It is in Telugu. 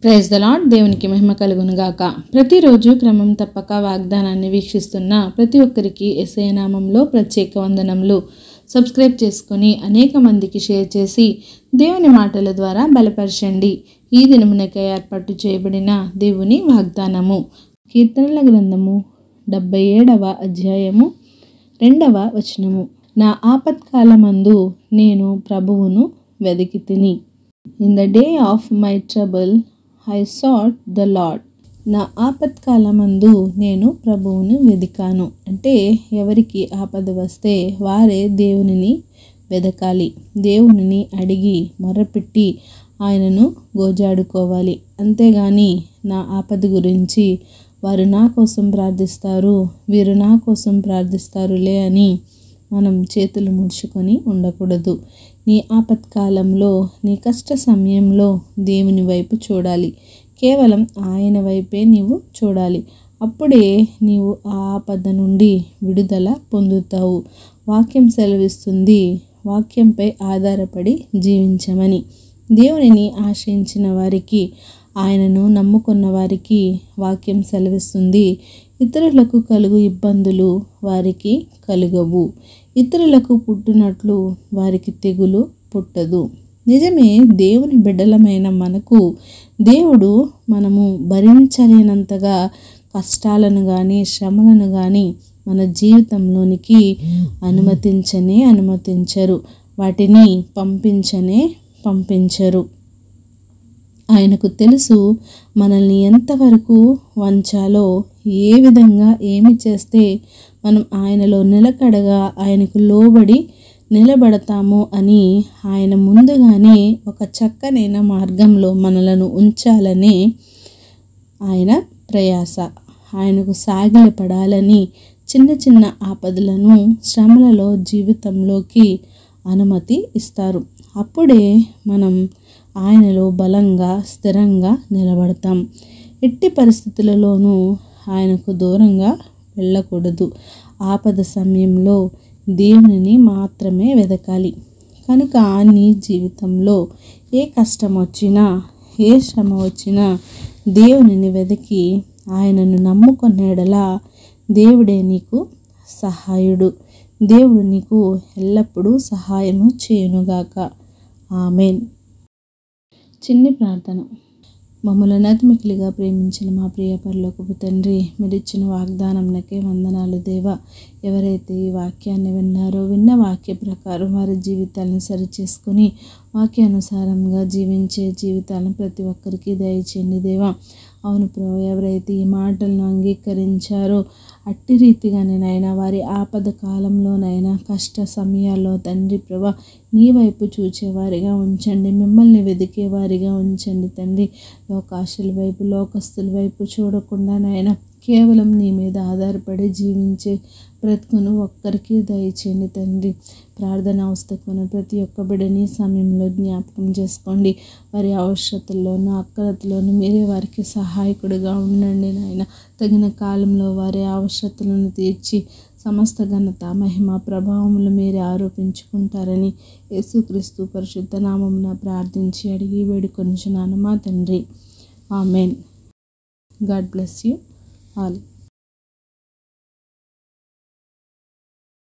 Praise the lord. దేవునికి మహిమ కలుగును గాక. ప్రతిరోజు క్రమం తప్పక వాగ్దానాన్ని వీక్షిస్తున్న ప్రతి ఒక్కరికి యేసయ్య నామంలో ప్రత్యేక వందనములు. సబ్స్క్రైబ్ చేసుకొని అనేక మందికి షేర్ చేసి దేవుని మాటల ద్వారా బలపరచండి. ఈ దినమునకై ఏర్పాటు చేయబడిన దేవుని వాగ్దానము కీర్తనల గ్రంథము 77వ అధ్యాయము 2వ వచనము. నా ఆపత్కాలమందు నేను ప్రభువును వెదికితిని. In the day of my trouble I sought the Lord. నా ఆపత్కాలమందు నేను ప్రభువును వెదికాను. అంటే ఎవరికి ఆపద వస్తే వారే దేవునిని వెదకాలి, దేవునిని అడిగి మొరపెట్టి ఆయనను గోజాడుకోవాలి. అంతేగాని నా ఆపద గురించి వారు నా కోసం ప్రార్థిస్తారు, వీరు నా కోసం ప్రార్థిస్తారులే అని మనం చేతులు ముడుచుకొని ఉండకూడదు. నీ ఆపత్కాలంలో, నీ కష్ట సమయంలో దేవుని వైపు చూడాలి. కేవలం ఆయన వైపే నీవు చూడాలి. అప్పుడే నీవు ఆ ఆపద నుండి విడుదల పొందుతావు. వాక్యం సెలవిస్తుంది, వాక్యంపై ఆధారపడి జీవించమని. దేవునిని ఆశ్రయించిన వారికి, ఆయనను నమ్ముకున్న వారికి వాక్యం సెలవిస్తుంది, ఇతరులకు కలుగు ఇబ్బందులు వారికి కలుగవు. ఇతరులకు పుట్టినట్లు వారికి తెగులు పుట్టదు. నిజమే, దేవుని బిడ్డలమైన మనకు దేవుడు మనము భరించలేనంతగా కష్టాలను కానీ శ్రమలను కానీ మన జీవితంలోనికి అనుమతించరు, వాటిని పంపించరు. ఆయనకు తెలుసు మనల్ని ఎంతవరకు వంచాలో, ఏ విధంగా ఏమి చేస్తే మనం ఆయనలో నిలకడగా ఆయనకు లోబడి నిలబడతామో అని ఆయన ముందుగానే ఒక చక్కనైన మార్గంలో మనలను ఉంచాలనే ఆయన ప్రయాస. ఆయనకు సాగిలపడాలని చిన్న చిన్న ఆపదలను, శ్రమలలో జీవితంలోకి అనుమతి ఇస్తారు. అప్పుడే మనం ఆయనలో బలంగా స్థిరంగా నిలబడతాం. ఎట్టి పరిస్థితులలోనూ ఆయనకు దూరంగా వెళ్ళకూడదు. ఆపద సమయంలో దేవునిని మాత్రమే వెదకాలి. కనుక నీ జీవితంలో ఏ కష్టం వచ్చినా, ఏ శ్రమ వచ్చినా దేవునిని వెదకి ఆయనను నమ్ముకునేడలా దేవుడే నీకు సహాయుడు. దేవుడు నీకు ఎల్లప్పుడూ సహాయము చేయునుగాక. ఆమెన్. చిన్ని ప్రార్థన. మమ్మల్ని అతిమికిలిగా ప్రేమించిన మా ప్రియ పరలోకపు తండ్రి, మీరిచ్చిన వాగ్దానంకే వందనాలు దేవా. ఎవరైతే ఈ వాక్యాన్ని విన్నారో, విన్న వాక్య ప్రకారం వారి జీవితాలను సరిచేసుకొని వాక్యానుసారంగా జీవించే జీవితాలను ప్రతి ఒక్కరికి దయచేయండి దేవా. అవును ప్రభు, ఎవరైతే ఈ మాటలను అంగీకరించారో అట్టి రీతిగానే నాయన వారి ఆపద కాలంలోనైనా, కష్ట సమయాల్లో తండ్రి ప్రభా నీ వైపు చూచేవారిగా ఉంచండి, మిమ్మల్ని వెదికేవారిగా ఉంచండి తండ్రి. లోకాశల వైపు, లోకస్తుల వైపు చూడకుండా నాయన కేవలం నీ మీద ఆధారపడి జీవించే బ్రతుకును ఒక్కరికి దయచేయండి తండ్రి. ప్రార్థన అవస్థకున్న ప్రతి ఒక్క బిడ్డని సమయంలో జ్ఞాపకం చేసుకోండి. వారి అవసరతల్లోనూ అక్కరతలోనూ మీరే వారికి సహాయకుడిగా ఉండండి నాయన. తగిన కాలంలో వారి అవసరతలను తీర్చి సమస్త ఘనత, మహిమ, ప్రభావములు మీరే ఆరోపించుకుంటారని యేసుక్రీస్తు పరిశుద్ధ నామమున ప్రార్థించి అడిగి వేడుకొనుచున్నాను మా తండ్రి. Amen. God bless you all.